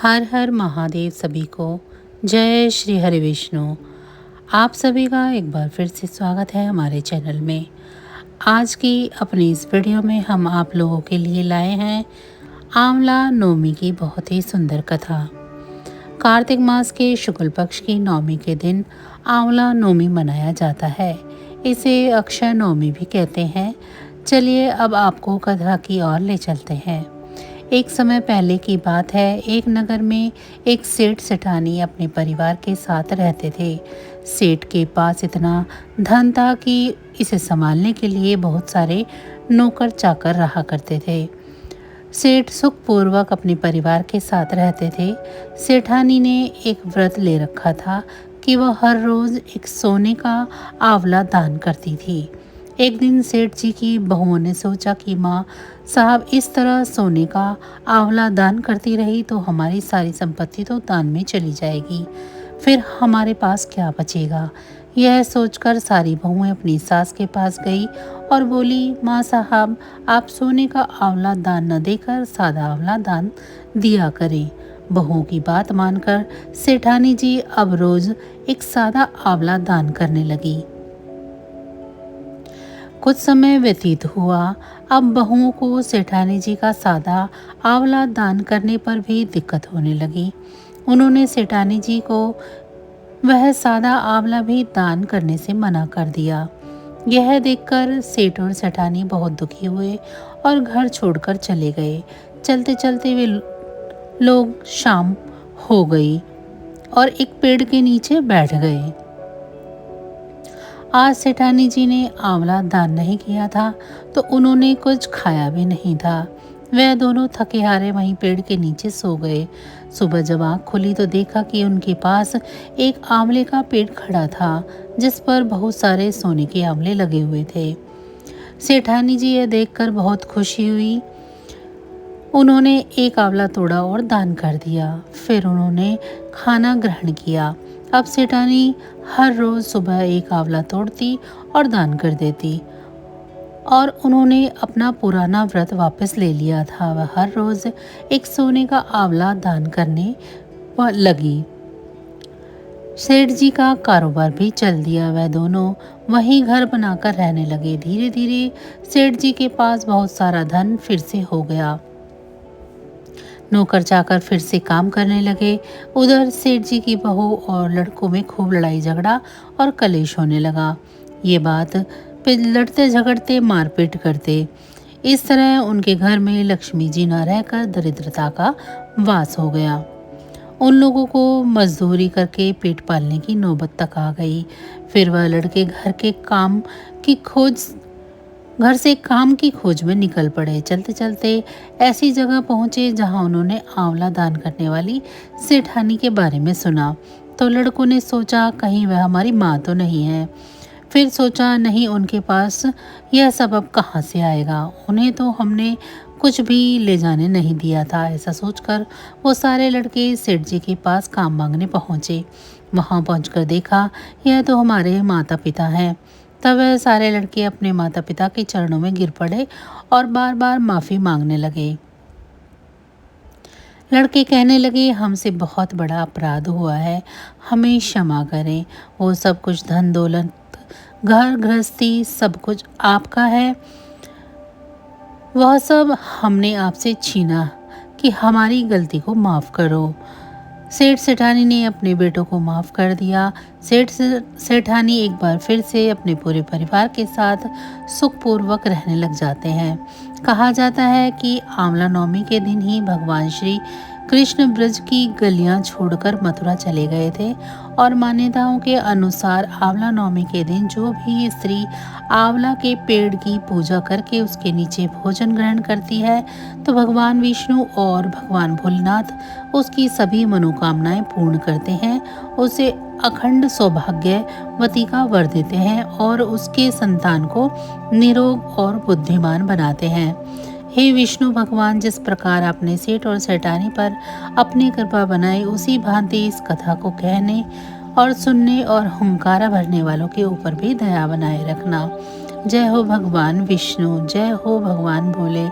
हर हर महादेव सभी को। जय श्री हरि विष्णु। आप सभी का एक बार फिर से स्वागत है हमारे चैनल में। आज की अपनी इस वीडियो में हम आप लोगों के लिए लाए हैं आंवला नवमी की बहुत ही सुंदर कथा। कार्तिक मास के शुक्ल पक्ष की नवमी के दिन आंवला नवमी मनाया जाता है। इसे अक्षय नवमी भी कहते हैं। चलिए अब आपको कथा की ओर ले चलते हैं। एक समय पहले की बात है। एक नगर में एक सेठ सेठानी अपने परिवार के साथ रहते थे। सेठ के पास इतना धन था कि इसे संभालने के लिए बहुत सारे नौकर चाकर रहा करते थे। सेठ सुखपूर्वक अपने परिवार के साथ रहते थे। सेठानी ने एक व्रत ले रखा था कि वह हर रोज एक सोने का आंवला दान करती थी। एक दिन सेठ जी की बहुओं ने सोचा कि माँ साहब इस तरह सोने का आंवला दान करती रही तो हमारी सारी संपत्ति तो दान में चली जाएगी, फिर हमारे पास क्या बचेगा। यह सोचकर सारी बहुएं अपनी सास के पास गई और बोली, माँ साहब आप सोने का आंवला दान न देकर सादा आंवला दान दिया करें। बहुओं की बात मानकर सेठानी जी अब रोज एक सादा आंवला दान करने लगी। कुछ समय व्यतीत हुआ। अब बहुओं को सेठानी जी का सादा आंवला दान करने पर भी दिक्कत होने लगी। उन्होंने सेठानी जी को वह सादा आंवला भी दान करने से मना कर दिया। यह देखकर सेठ और सेठानी बहुत दुखी हुए और घर छोड़कर चले गए। चलते चलते वे लोग शाम हो गई और एक पेड़ के नीचे बैठ गए। आज सेठानी जी ने आंवला दान नहीं किया था तो उन्होंने कुछ खाया भी नहीं था। वह दोनों थके हारे वहीं पेड़ के नीचे सो गए। सुबह जब आँख खुली तो देखा कि उनके पास एक आंवले का पेड़ खड़ा था जिस पर बहुत सारे सोने के आंवले लगे हुए थे। सेठानी जी यह देखकर बहुत खुशी हुई। उन्होंने एक आंवला तोड़ा और दान कर दिया। फिर उन्होंने खाना ग्रहण किया। अब सेठानी हर रोज सुबह एक आंवला तोड़ती और दान कर देती और उन्होंने अपना पुराना व्रत वापस ले लिया था। वह हर रोज एक सोने का आंवला दान करने लगी। सेठ जी का कारोबार भी चल दिया। वह दोनों वहीं घर बनाकर रहने लगे। धीरे धीरे सेठ जी के पास बहुत सारा धन फिर से हो गया। नौकर चाकर फिर से काम करने लगे। उधर सेठ जी की बहू और लड़कों में खूब लड़ाई झगड़ा और कलेश होने लगा। ये बात पे लड़ते झगड़ते मारपीट करते। इस तरह उनके घर में लक्ष्मी जी न रहकर दरिद्रता का वास हो गया। उन लोगों को मजदूरी करके पेट पालने की नौबत तक आ गई। फिर वह लड़के घर से काम की खोज में निकल पड़े। चलते चलते ऐसी जगह पहुंचे जहां उन्होंने आंवला दान करने वाली सेठानी के बारे में सुना। तो लड़कों ने सोचा कहीं वह हमारी माँ तो नहीं है। फिर सोचा नहीं, उनके पास यह सब अब कहाँ से आएगा, उन्हें तो हमने कुछ भी ले जाने नहीं दिया था। ऐसा सोचकर वो सारे लड़के सेठ जी के पास काम मांगने पहुँचे। वहाँ पहुँचकर देखा यह तो हमारे माता पिता हैं। तब वह सारे लड़के अपने माता पिता के चरणों में गिर पड़े और बार बार माफ़ी मांगने लगे। लड़के कहने लगे, हमसे बहुत बड़ा अपराध हुआ है, हमें क्षमा करें। वो सब कुछ धन दौलत घर गृहस्थी सब कुछ आपका है, वह सब हमने आपसे छीना कि हमारी गलती को माफ़ करो। सेठ सेठानी ने अपने बेटों को माफ़ कर दिया। सेठानी एक बार फिर से अपने पूरे परिवार के साथ सुखपूर्वक रहने लग जाते हैं। कहा जाता है कि आंवला नवमी के दिन ही भगवान श्री कृष्ण ब्रज की गलियां छोड़कर मथुरा चले गए थे और मान्यताओं के अनुसार आंवला नवमी के दिन जो भी स्त्री आंवला के पेड़ की पूजा करके उसके नीचे भोजन ग्रहण करती है तो भगवान विष्णु और भगवान भोलेनाथ उसकी सभी मनोकामनाएं पूर्ण करते हैं, उसे अखंड सौभाग्यवती का वर देते हैं और उसके संतान को निरोग और बुद्धिमान बनाते हैं। हे विष्णु भगवान, जिस प्रकार आपने सेठ और सेठानी पर अपनी कृपा बनाई उसी भांति इस कथा को कहने और सुनने और हुंकारा भरने वालों के ऊपर भी दया बनाए रखना। जय हो भगवान विष्णु, जय हो भगवान भोले।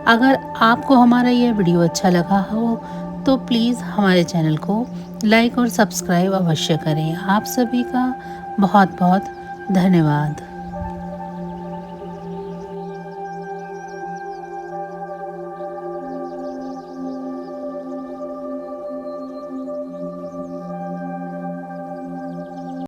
अगर आपको हमारा यह वीडियो अच्छा लगा हो तो प्लीज़ हमारे चैनल को लाइक और सब्सक्राइब अवश्य करें। आप सभी का बहुत बहुत धन्यवाद।